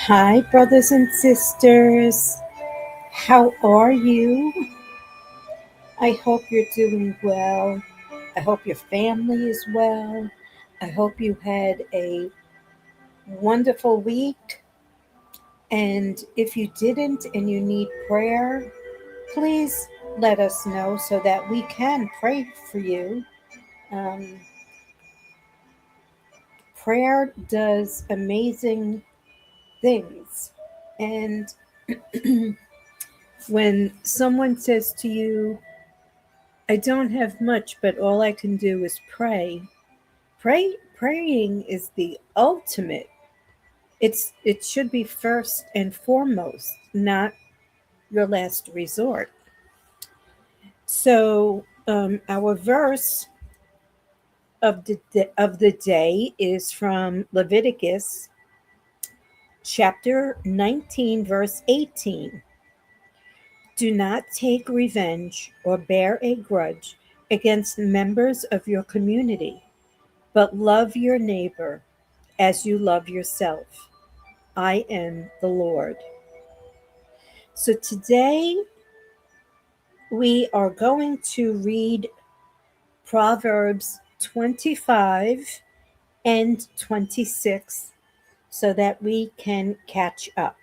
Hi, brothers and sisters. How are you? I hope you're doing well. I hope your family is well. I hope you had a wonderful week. And if you didn't and you need prayer, please let us know so that we can pray for you. Um, Prayer does amazing things. And when someone says to you, I don't have much, but all I can do is pray. Praying is the ultimate. It should be first and foremost, not your last resort. So our verse of the day is from Leviticus chapter 19, verse 18. Do not take revenge or bear a grudge against members of your community, but love your neighbor as you love yourself. I am the Lord. So today we are going to read Proverbs 25 and 26 so that we can catch up.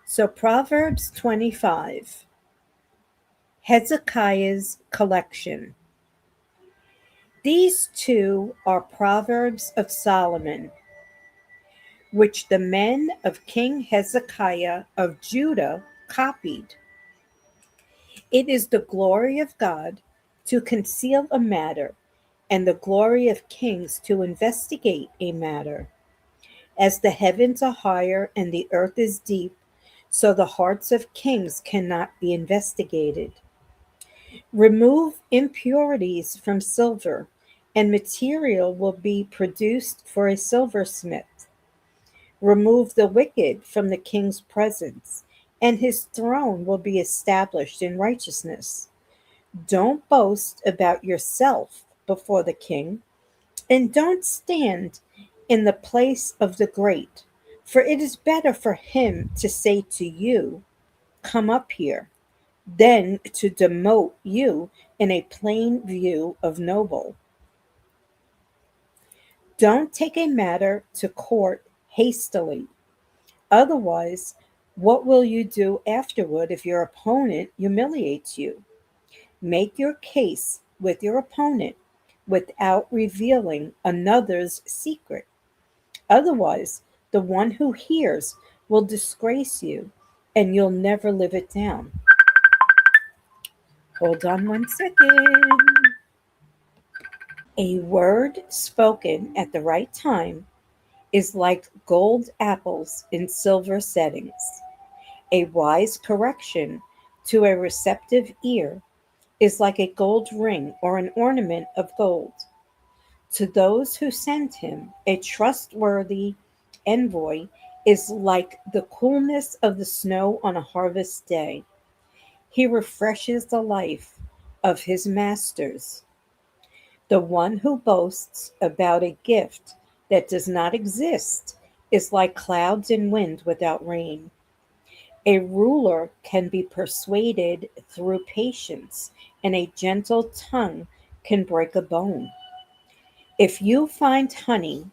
So, Proverbs 25, Hezekiah's collection. These two are Proverbs of Solomon, which the men of King Hezekiah of Judah copied. It is the glory of God to conceal a matter, and the glory of kings to investigate a matter. As the heavens are higher and the earth is deep, so the hearts of kings cannot be investigated. Remove impurities from silver, and material will be produced for a silversmith. Remove the wicked from the king's presence, and his throne will be established in righteousness. Don't boast about yourself before the king, and don't stand in the place of the great, for it is better for him to say to you, come up here, than to demote you in a plain view of noble. Don't take a matter to court hastily. Otherwise, what will you do afterward if your opponent humiliates you? Make your case with your opponent without revealing another's secret. Otherwise, the one who hears will disgrace you and you'll never live it down. Hold on one second. A word spoken at the right time is like gold apples in silver settings. A wise correction to a receptive ear is like a gold ring or an ornament of gold. To those who send him, a trustworthy envoy is like the coolness of the snow on a harvest day. He refreshes the life of his masters. The one who boasts about a gift that does not exist is like clouds and wind without rain. A ruler can be persuaded through patience, and a gentle tongue can break a bone. If you find honey,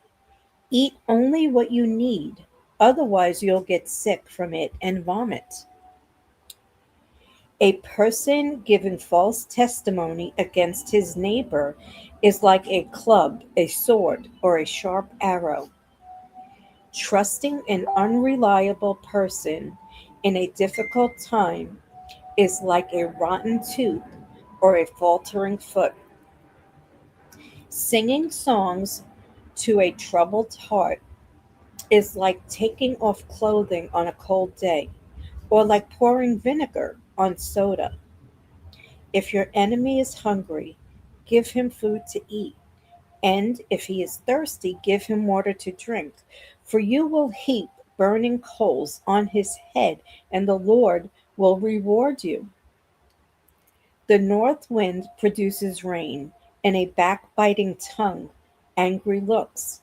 eat only what you need, otherwise, you'll get sick from it and vomit. A person giving false testimony against his neighbor is like a club, a sword, or a sharp arrow. Trusting an unreliable person in a difficult time is like a rotten tooth or a faltering foot. Singing songs to a troubled heart is like taking off clothing on a cold day, or like pouring vinegar on soda. If your enemy is hungry, give him food to eat, and if he is thirsty, give him water to drink. For you will heap burning coals on his head, and the Lord will reward you. The north wind produces rain, and a backbiting tongue, angry looks.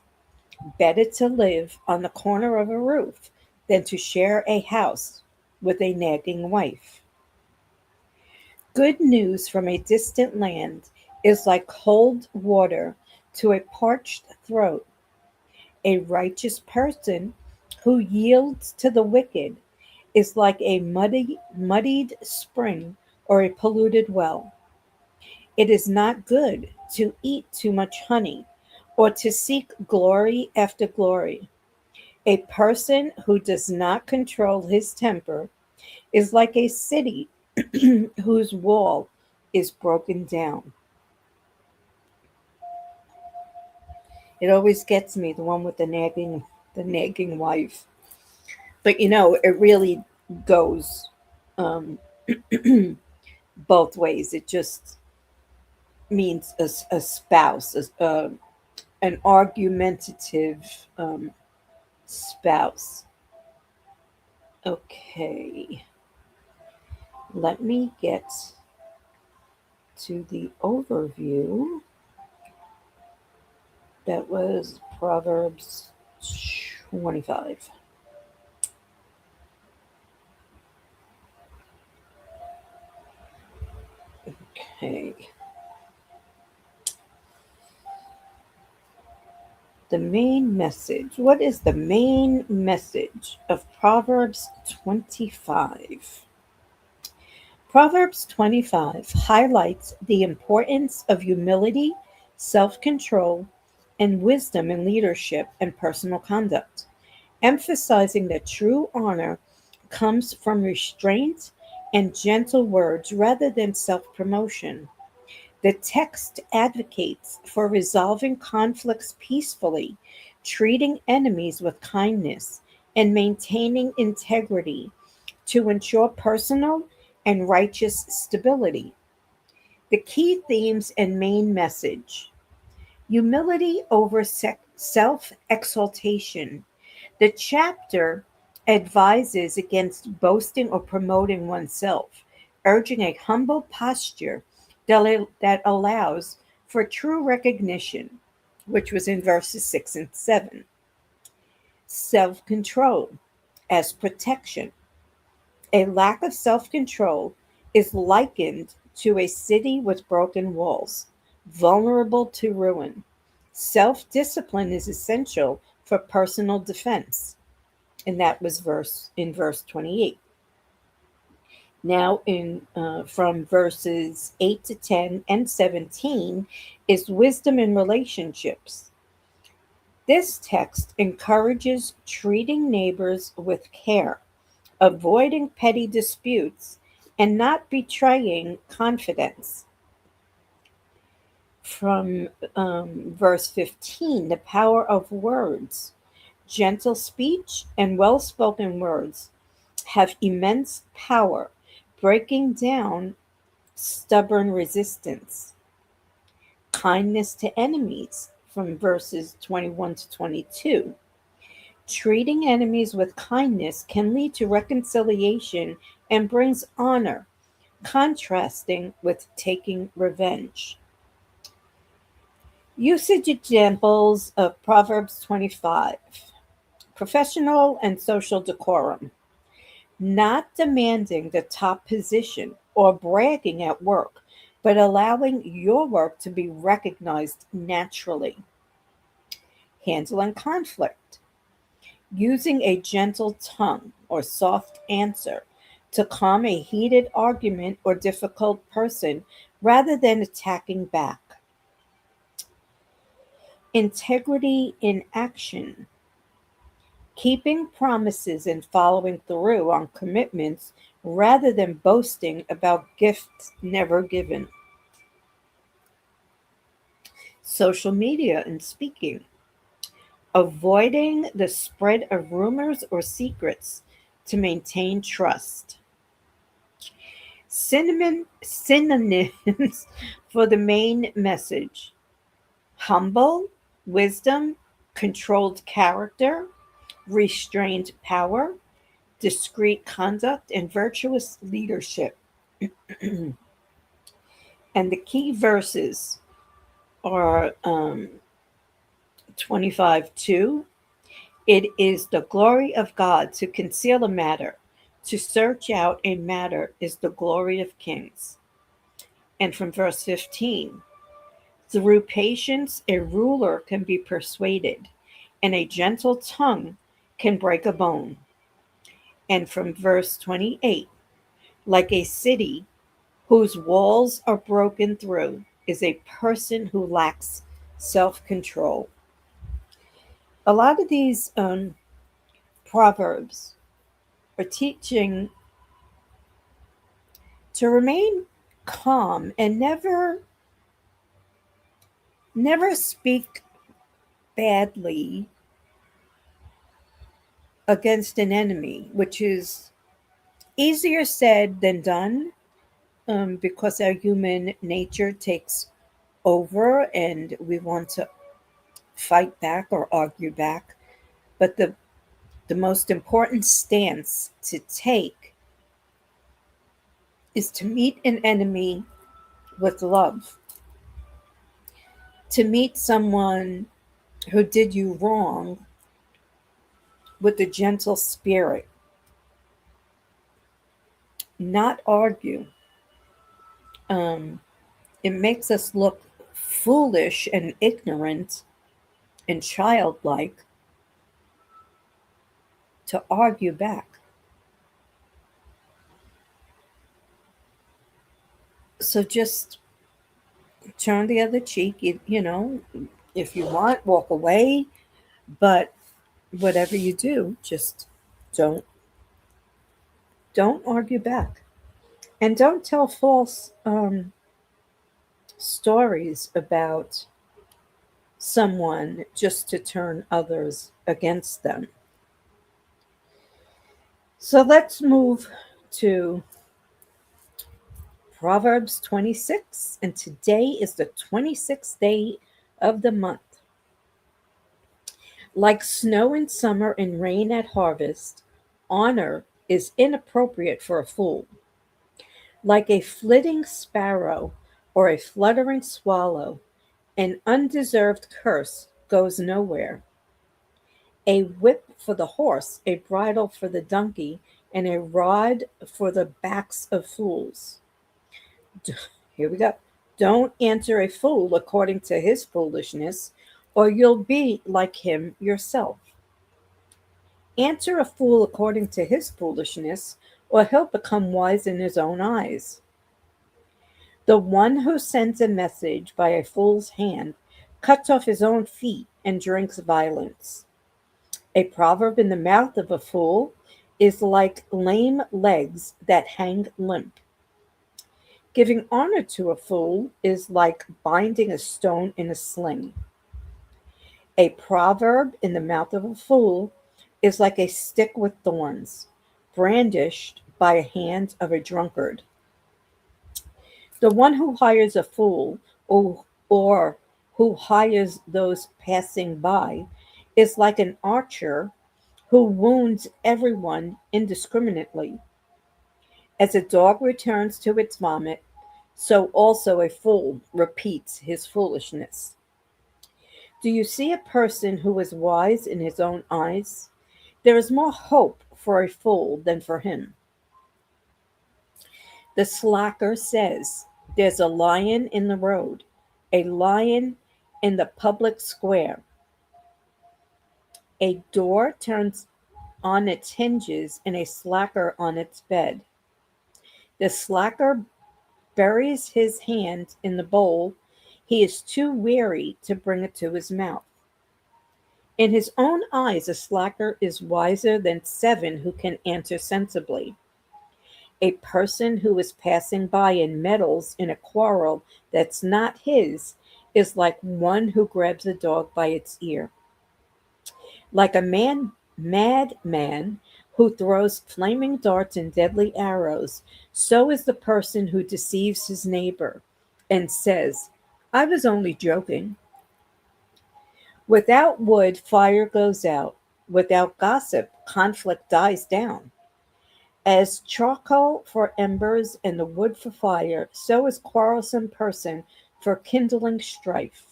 Better to live on the corner of a roof than to share a house with a nagging wife. Good news from a distant land is like cold water to a parched throat. A righteous person who yields to the wicked is like a muddied spring or a polluted well. It is not good to eat too much honey or to seek glory after glory. A person who does not control his temper is like a city whose wall is broken down. It always gets me, the one with the nagging wife. But it really goes um, both ways. It just means a spouse, an argumentative spouse. Okay, let me get to the overview. That was Proverbs 25. Okay. The main message. What is the main message of Proverbs 25? Proverbs 25 highlights the importance of humility, self control, and wisdom in leadership and personal conduct, emphasizing that true honor comes from restraint and gentle words rather than self promotion. The text advocates for resolving conflicts peacefully, treating enemies with kindness, and maintaining integrity to ensure personal and righteous stability. The key themes and main message: humility over self exaltation. The chapter advises against boasting or promoting oneself, urging a humble posture that allows for true recognition, which was in verses 6 and 7. Self control as protection. A lack of self control is likened to a city with broken walls, vulnerable to ruin. Self discipline is essential for personal defense, and that was verse 28. Now, in from verses 8 to 10 and 17 is wisdom in relationships. This text encourages treating neighbors with care, avoiding petty disputes, and not betraying confidence. From verse 15, the power of words. Gentle speech and well spoken words have immense power, breaking down stubborn resistance. Kindness to enemies, from verses 21 to 22. Treating enemies with kindness can lead to reconciliation and brings honor, contrasting with taking revenge. Usage examples of Proverbs 25: professional and social decorum. Not demanding the top position or bragging at work, but allowing your work to be recognized naturally. Handling conflict. Using a gentle tongue or soft answer to calm a heated argument or difficult person rather than attacking back. Integrity in action. Keeping promises and following through on commitments rather than boasting about gifts never given. Social media and speaking. Avoiding the spread of rumors or secrets to maintain trust. Synonyms for the main message: humble, wisdom, controlled character, restrained power, discreet conduct, and virtuous leadership. And the key verses are 25:2. It is the glory of God to conceal a matter. To search out a matter is the glory of kings. And from verse 15, through patience a ruler can be persuaded, and a gentle tongue can break a bone. And from verse 28, like a city whose walls are broken through is a person who lacks self control. A lot of these proverbs are teaching to remain calm and never speak badly against an enemy, which is easier said than done, because our human nature takes over and we want to fight back or argue back. But the most important stance to take is to meet an enemy with love, to meet someone who did you wrong with a gentle spirit, not argue. Um, it makes us look foolish and ignorant and childlike to argue back. So just turn the other cheek. If you want, walk away. But whatever you do, just don't don't argue back, and don't tell false stories about someone just to turn others against them. So let's move to Proverbs 26, and today is the 26th day of the month. Like snow in summer and rain at harvest, honor is inappropriate for a fool. Like a flitting sparrow or a fluttering swallow, an undeserved curse goes nowhere. A whip for the horse, a bridle for the donkey, and a rod for the backs of fools. Here we go. Don't answer a fool according to his foolishness, or you'll be like him yourself. Answer a fool according to his foolishness, or he'll become wise in his own eyes. The one who sends a message by a fool's hand cuts off his own feet and drinks violence. A proverb in the mouth of a fool is like lame legs that hang limp. Giving honor to a fool is like binding a stone in a sling. A proverb in the mouth of a fool is like a stick with thorns, brandished by a hand of a drunkard. The one who hires a fool, or who hires those passing by is like an archer who wounds everyone indiscriminately. As a dog returns to its vomit, so also a fool repeats his foolishness. Do you see a person who is wise in his own eyes? There is more hope for a fool than for him. The slacker says, there's a lion in the road, a lion in the public square. A door turns on its hinges and a slacker on its bed. The slacker buries his hand in the bowl. He is too weary to bring it to his mouth. In his own eyes, a slacker is wiser than seven who can answer sensibly. A person who is passing by and meddles in a quarrel that's not his is like one who grabs a dog by its ear. Like a madman who throws flaming darts and deadly arrows, so is the person who deceives his neighbor and says, I was only joking. Without wood, fire goes out. Without gossip, conflict dies down. As charcoal for embers and the wood for fire, so is quarrelsome person for kindling strife.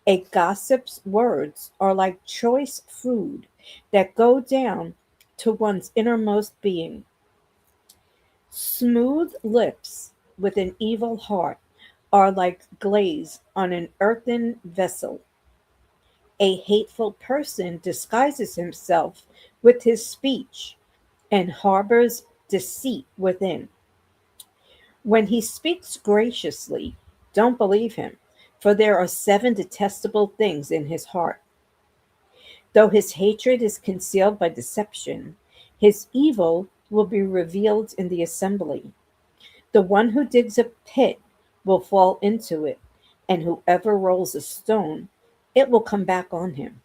A gossip's words are like choice food that go down to one's innermost being. Smooth lips with an evil heart are like glaze on an earthen vessel. A hateful person disguises himself with his speech and harbors deceit within. When he speaks graciously, don't believe him, for there are seven detestable things in his heart. Though his hatred is concealed by deception, his evil will be revealed in the assembly. The one who digs a pit will fall into it, and whoever rolls a stone, it will come back on him.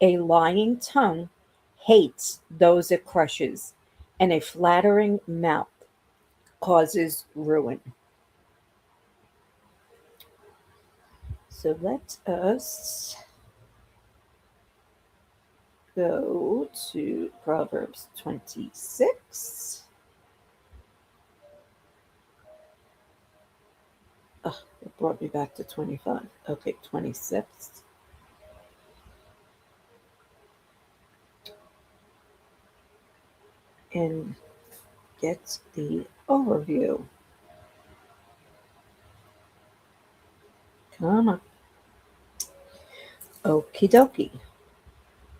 A lying tongue hates those it crushes, and a flattering mouth causes ruin. So let us go to Proverbs 26. Oh, it brought me back to 25. Okay, 26. And get the overview. Come on. Okie dokie.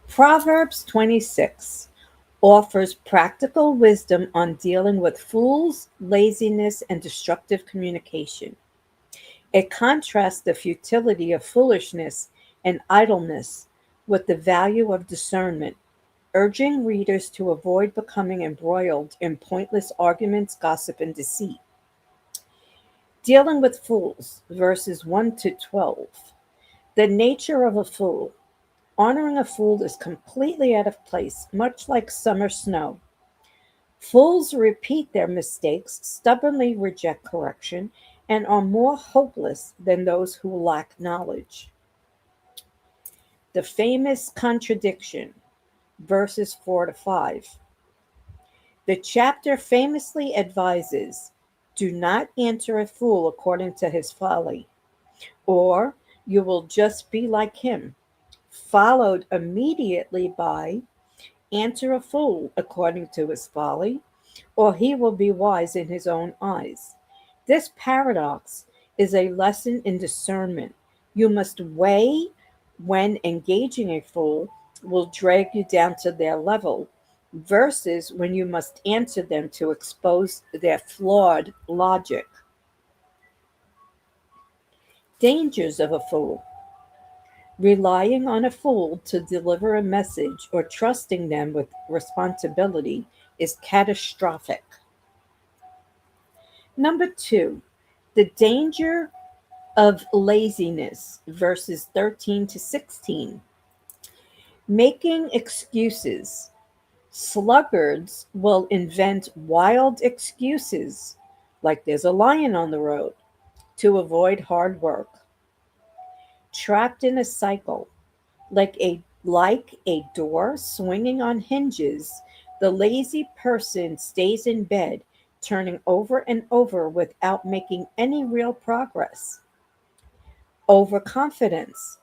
Proverbs 26 offers practical wisdom on dealing with fools, laziness, and destructive communication. It contrasts the futility of foolishness and idleness with the value of discernment, urging readers to avoid becoming embroiled in pointless arguments, gossip, and deceit. Dealing with fools, verses 1 to 12. The nature of a fool. Honoring a fool is completely out of place, much like summer snow. Fools repeat their mistakes, stubbornly reject correction, and are more hopeless than those who lack knowledge. The famous contradiction, verses 4 to 5. The chapter famously advises, do not answer a fool according to his folly, or you will just be like him, followed immediately by, answer a fool according to his folly, or he will be wise in his own eyes. This paradox is a lesson in discernment. You must weigh when engaging a fool will drag you down to their level versus when you must answer them to expose their flawed logic. Dangers of a fool. Relying on a fool to deliver a message or trusting them with responsibility is catastrophic. Number two, the danger of laziness, verses 13 to 16. Making excuses. Sluggards will invent wild excuses, like there's a lion on the road, to avoid hard work. Trapped in a cycle, like a door swinging on hinges, the lazy person stays in bed, turning over and over without making any real progress. Overconfidence.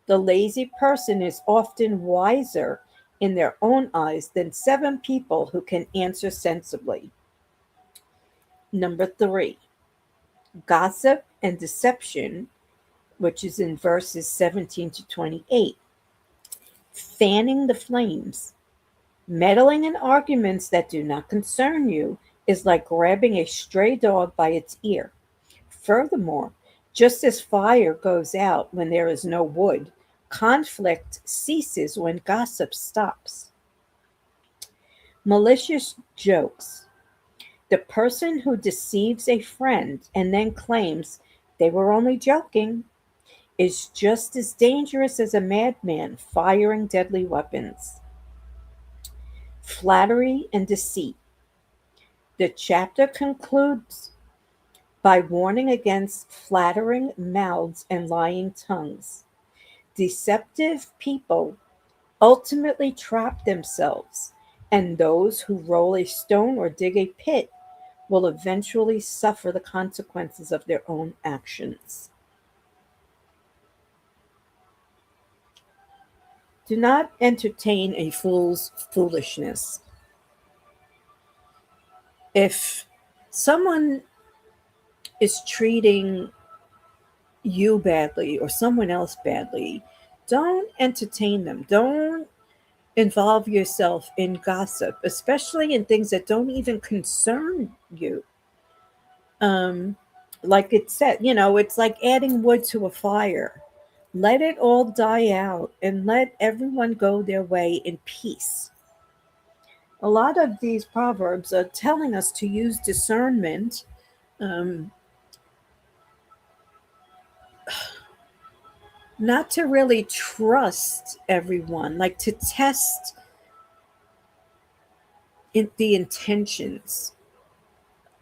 The lazy person is often wiser in their own eyes than seven people who can answer sensibly. Number three, gossip and deception, which is in verses 17 to 28. Fanning the flames. Meddling in arguments that do not concern you is like grabbing a stray dog by its ear. Furthermore, just as fire goes out when there is no wood, conflict ceases when gossip stops. Malicious jokes. The person who deceives a friend and then claims they were only joking is just as dangerous as a madman firing deadly weapons. Flattery and deceit. The chapter concludes by warning against flattering mouths and lying tongues. Deceptive people ultimately trap themselves, and those who roll a stone or dig a pit will eventually suffer the consequences of their own actions. Do not entertain a fool's foolishness. If someone is treating you badly or someone else badly, don't entertain them. Don't involve yourself in gossip, especially in things that don't even concern you. Um, like it said, it's like adding wood to a fire. Let it all die out and let everyone go their way in peace. A lot of these proverbs are telling us to use discernment, um, not to really trust everyone, like to test the intentions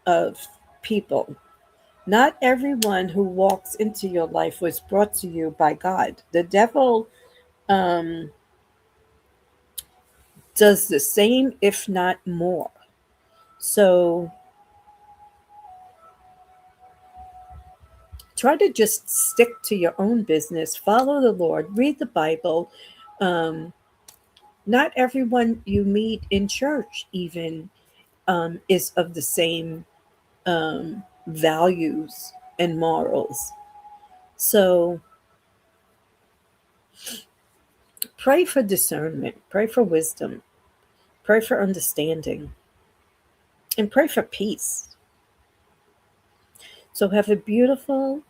of people. Not everyone who walks into your life was brought to you by God. The devil um, does the same, if not more. So try to just stick to your own business, follow the Lord, read the Bible. Um, Not everyone you meet in church, even, is of the same values and morals. So pray for discernment, pray for wisdom, pray for understanding, and pray for peace. So have a beautiful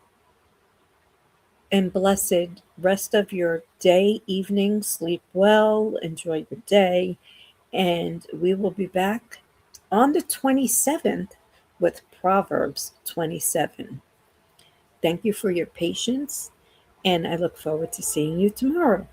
and blessed rest of your day, evening. Sleep well, enjoy your day, and we will be back on the 27th with Proverbs 27. Thank you for your patience, and I look forward to seeing you tomorrow.